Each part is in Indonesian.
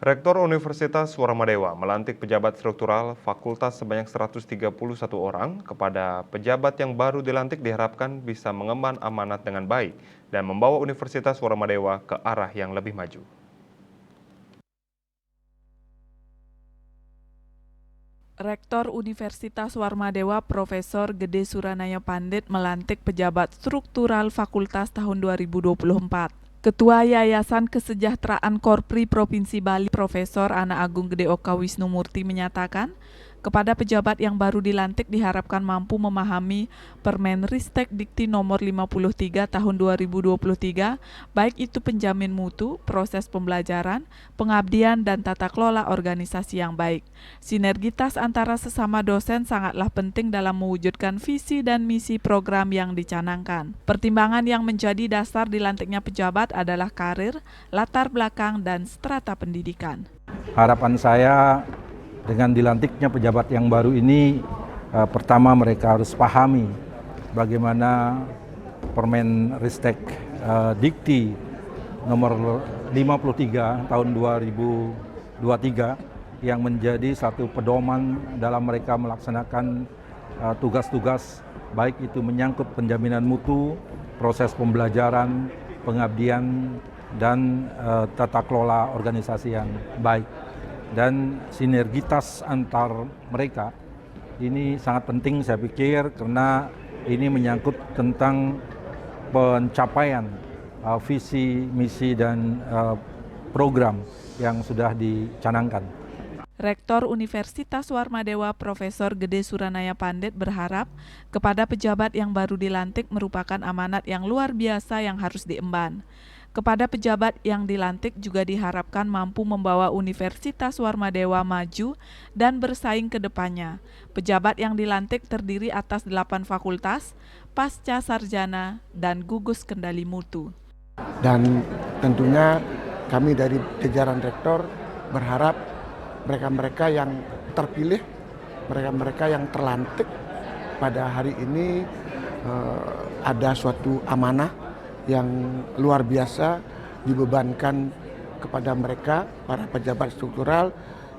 Rektor Universitas Warmadewa melantik pejabat struktural fakultas sebanyak 131 orang. Kepada pejabat yang baru dilantik diharapkan bisa mengemban amanat dengan baik dan membawa Universitas Warmadewa ke arah yang lebih maju. Rektor Universitas Warmadewa Profesor Gede Suranaya Pandit melantik pejabat struktural fakultas tahun 2024. Ketua Yayasan Kesejahteraan Korpri Provinsi Bali Profesor Ana Agung Gede Oka Wisnumurti menyatakan, kepada pejabat yang baru dilantik diharapkan mampu memahami Permenristek Dikti nomor 53 tahun 2023, baik itu penjamin mutu, proses pembelajaran, pengabdian, dan tata kelola organisasi yang baik. Sinergitas antara sesama dosen sangatlah penting dalam mewujudkan visi dan misi program yang dicanangkan. Pertimbangan yang menjadi dasar dilantiknya pejabat adalah karir, latar belakang, dan strata pendidikan. Harapan saya dengan dilantiknya pejabat yang baru ini, pertama mereka harus pahami bagaimana Permenristek Dikti nomor 53 tahun 2023 yang menjadi satu pedoman dalam mereka melaksanakan tugas-tugas baik itu menyangkut penjaminan mutu, proses pembelajaran, pengabdian, dan tata kelola organisasi yang baik. Dan sinergitas antar mereka ini sangat penting saya pikir, karena ini menyangkut tentang pencapaian visi, misi, dan program yang sudah dicanangkan. Rektor Universitas Warmadewa Profesor Gede Suranaya Pandit berharap kepada pejabat yang baru dilantik merupakan amanat yang luar biasa yang harus diemban. Kepada pejabat yang dilantik juga diharapkan mampu membawa Universitas Warmadewa maju dan bersaing ke depannya. Pejabat yang dilantik terdiri atas 8 fakultas, pasca sarjana, dan gugus kendali mutu. Dan tentunya kami dari jajaran rektor berharap mereka-mereka yang terpilih, mereka-mereka yang terlantik pada hari ini ada suatu amanah yang luar biasa dibebankan kepada mereka, para pejabat struktural,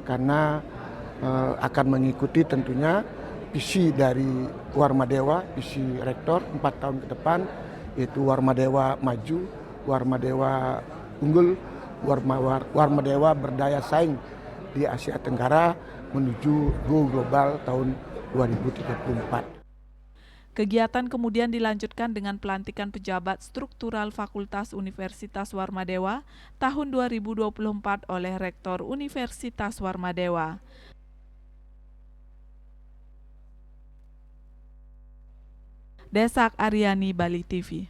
karena akan mengikuti tentunya visi dari Warmadewa, visi rektor 4 tahun ke depan, yaitu Warmadewa maju, Warmadewa unggul, Warmadewa berdaya saing di Asia Tenggara menuju Go Global tahun 2034. Kegiatan kemudian dilanjutkan dengan pelantikan pejabat struktural Fakultas Universitas Warmadewa tahun 2024 oleh Rektor Universitas Warmadewa. Desak Aryani, Bali TV.